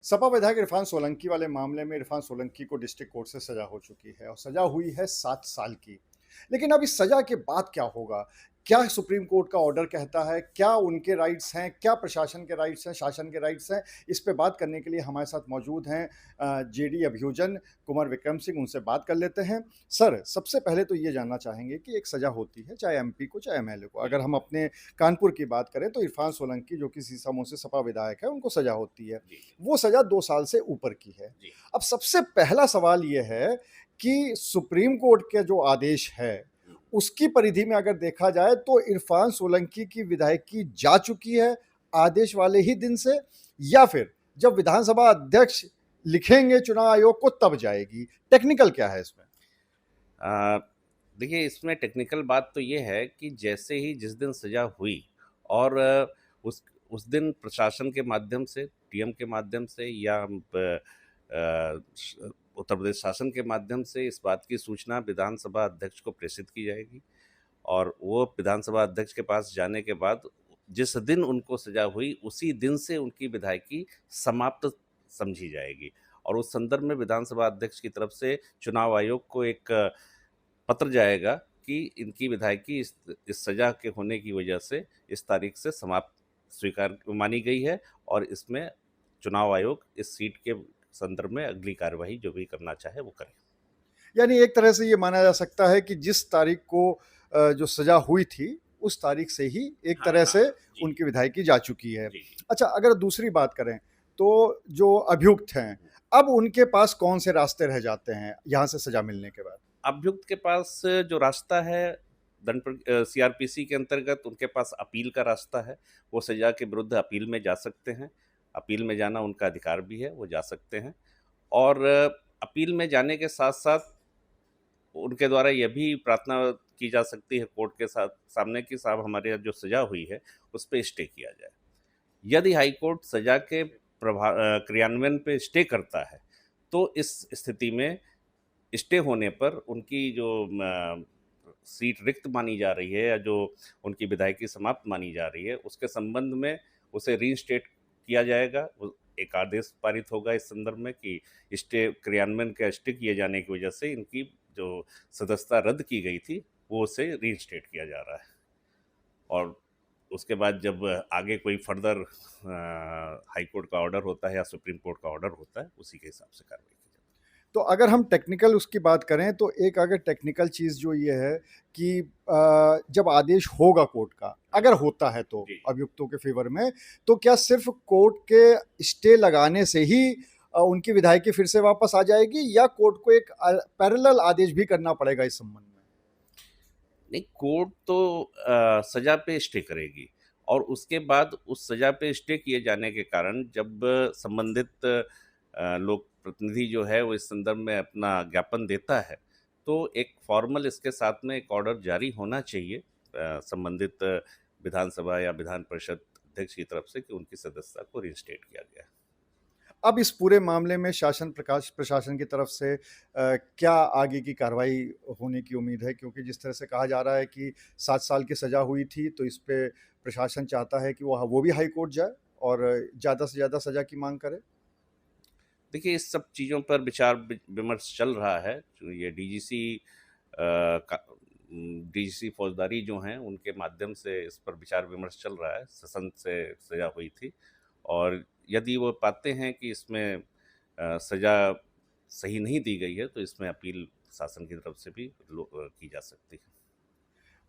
सपा विधायक इरफान सोलंकी वाले मामले में इरफान सोलंकी को डिस्ट्रिक्ट कोर्ट से सजा हो चुकी है और सजा हुई है 7 साल की। लेकिन अब इस सजा के बाद क्या होगा? क्या सुप्रीम कोर्ट का ऑर्डर कहता है? क्या उनके राइट्स हैं? क्या प्रशासन के राइट्स हैं, शासन के राइट्स हैं? इस पे बात करने के लिए हमारे साथ मौजूद हैं जेडी अभियोजन कुंवर विक्रम सिंह, उनसे बात कर लेते हैं। सर, सबसे पहले तो ये जानना चाहेंगे कि एक सजा होती है, चाहे एमपी को, चाहे एमएलए को। अगर हम अपने कानपुर की बात करें तो इरफान सोलंकी जो कि सीसामऊ से सपा विधायक है, उनको सजा होती है। जी, वो सजा 2 साल से ऊपर की है। जी। अब सबसे पहला सवाल ये है कि सुप्रीम कोर्ट के जो आदेश है, हुँ, उसकी परिधि में अगर देखा जाए तो इरफान सोलंकी की विधायकी जा चुकी है आदेश वाले ही दिन से, या फिर जब विधानसभा अध्यक्ष लिखेंगे चुनाव आयोग को तब जाएगी? टेक्निकल क्या है इसमें? अ, देखिए इसमें टेक्निकल बात तो ये है कि जैसे ही जिस दिन सज़ा हुई और उस दिन प्रशासन के माध्यम से, टीएम के माध्यम से या उत्तर प्रदेश शासन के माध्यम से इस बात की सूचना विधानसभा अध्यक्ष को प्रेषित की जाएगी और वो विधानसभा अध्यक्ष के पास जाने के बाद जिस दिन उनको सज़ा हुई, उसी दिन से उनकी विधायकी समाप्त समझी जाएगी और उस संदर्भ में विधानसभा अध्यक्ष की तरफ से चुनाव आयोग को एक पत्र जाएगा कि इनकी विधायकी इस सज़ा के होने की वजह से इस तारीख से समाप्त स्वीकार मानी गई है और इसमें चुनाव आयोग इस सीट के संदर्भ में अगली कार्यवाही जो भी करना चाहे वो करे। यानी एक तरह से ये माना जा सकता है कि जिस तारीख को जो सजा हुई थी, उस तारीख से ही एक हाँ, तरह हाँ। से जी, उनकी विधायकी जा चुकी है। जी, जी। अच्छा, अगर दूसरी बात करें, तो जो अभियुक्त हैं, अब उनके पास कौन से रास्ते रह जाते हैं, यहाँ से सजा मिलने के बाद? अभियुक्त के पास जो रास्ता है सीआरपीसी के अंतर्गत उनके पास अपील का रास्ता है। वो सज़ा के विरुद्ध अपील में जा सकते हैं। अपील में जाना उनका अधिकार भी है, वो जा सकते हैं और अपील में जाने के साथ-साथ उनके द्वारा ये भी प्रार्थना की जा सकती है कोर्ट के साथ सामने कि साहब हमारे यहाँ जो सज़ा हुई है, उस पे स्टे किया जाए। यदि हाई कोर्ट सज़ा के क्रियान्वयन पे स्टे करता है, तो इस स्थिति में स्टे होने पर उनकी जो सीट रिक्त मानी जा रही है या जो उनकी विधायकी समाप्त मानी जा रही है, उसके संबंध में उसे रीइंस्टेट किया जाएगा। एक आदेश पारित होगा इस संदर्भ में कि स्टे क्रियान्वयन का स्टे किए जाने की वजह से इनकी जो सदस्यता रद्द की गई थी, वो उसे रीइंस्टेट किया जा रहा है और उसके बाद जब आगे कोई फर्दर हाई कोर्ट का ऑर्डर होता है या सुप्रीम कोर्ट का ऑर्डर होता है, उसी के हिसाब से कार्रवाई की जाती तो अगर हम टेक्निकल उसकी बात करें तो एक अगर टेक्निकल चीज़ जो ये है कि जब आदेश होगा कोर्ट का, है। अगर होता है तो जी। अभियुक्तों के फेवर में, तो क्या सिर्फ कोर्ट के स्टे लगाने से ही उनकी विधायकी फिर से वापस आ जाएगी, या कोर्ट को एक पैरेलल आदेश भी करना पड़ेगा इस संबंध में? नहीं, कोर्ट तो सज़ा पे स्टे करेगी और उसके बाद उस सज़ा पे स्टे किए जाने के कारण जब संबंधित लोक प्रतिनिधि जो है वो इस संदर्भ में अपना ज्ञापन देता है, तो एक फॉर्मल इसके साथ में एक ऑर्डर जारी होना चाहिए संबंधित विधानसभा या विधान परिषद अध्यक्ष की तरफ से कि उनकी सदस्यता को रिइंस्टेट किया गया है। अब इस पूरे मामले में प्रशासन की तरफ से क्या आगे की कार्रवाई होने की उम्मीद है? क्योंकि जिस तरह से कहा जा रहा है कि 7 साल की सज़ा हुई थी, तो इस पे प्रशासन चाहता है कि वो भी हाई कोर्ट जाए और ज़्यादा से ज़्यादा सज़ा की माँग करे। देखिए, इस सब चीज़ों पर विचार-विमर्श चल रहा है। जो ये डीजीसी फौजदारी जो हैं, उनके माध्यम से इस पर विचार-विमर्श चल रहा है। ससन से सज़ा हुई थी और यदि वो पाते हैं कि इसमें सज़ा सही नहीं दी गई है, तो इसमें अपील शासन की तरफ से भी की जा सकती है।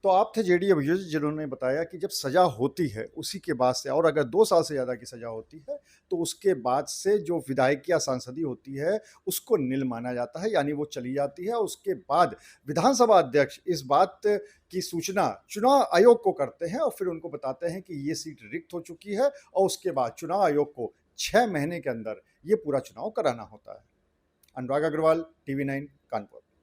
तो आप थे जेडी अभियोजक जिन्होंने बताया कि जब सज़ा होती है उसी के बाद से, और अगर 2 साल से ज़्यादा की सज़ा होती है, तो उसके बाद से जो विधायकी या सांसदी होती है, उसको निल माना जाता है, यानी वो चली जाती है। उसके बाद विधानसभा अध्यक्ष इस बात की सूचना चुनाव आयोग को करते हैं और फिर उनको बताते हैं कि ये सीट रिक्त हो चुकी है, और उसके बाद चुनाव आयोग को 6 महीने के अंदर ये पूरा चुनाव कराना होता है। अनुराग अग्रवाल, टीवी 9, कानपुर।